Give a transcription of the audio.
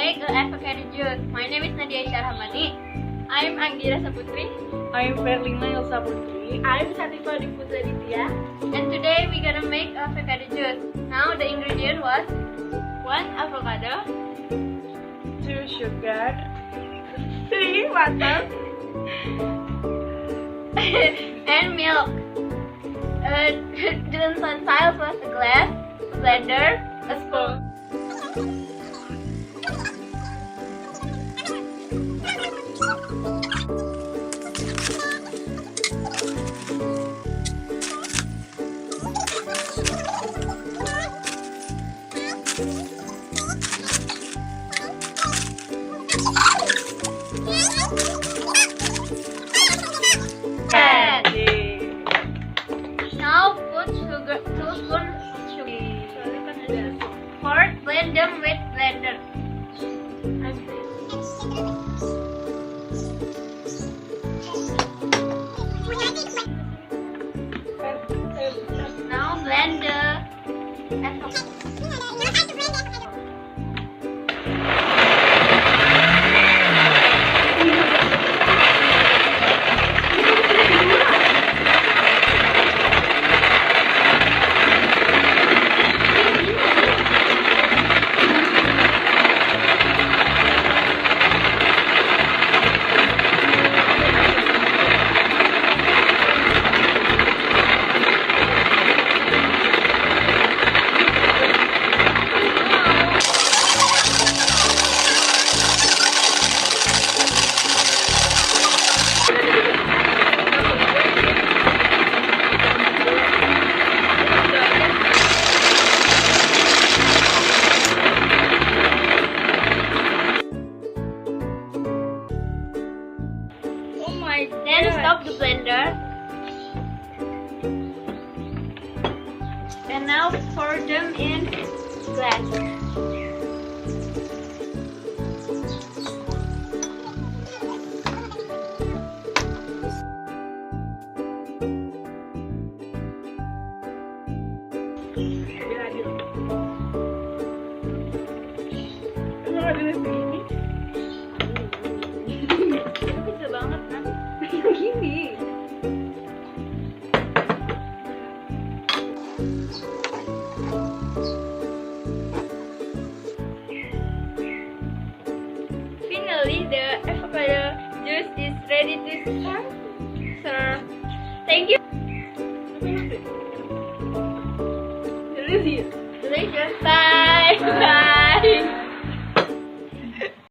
make an avocado juice. My name is Nadia. I'm anggie Putri. I'm ferly Putri. I'm sativa Ditya. And today we're gonna make avocado juice. Now the ingredient was 1 avocado, 2 sugar, 3 water, and milk. The utensils was a glass, blender, a spoon. Now put sugar, 2 spoons sugar. Blend them with blender. Now blend the avocado. Then stop the blender. And now pour them in glass. Bisa banget kan? Gini. Finally, the avocado juice is ready to serve. Thank you. Delicious. Delicious. Bye. Bye.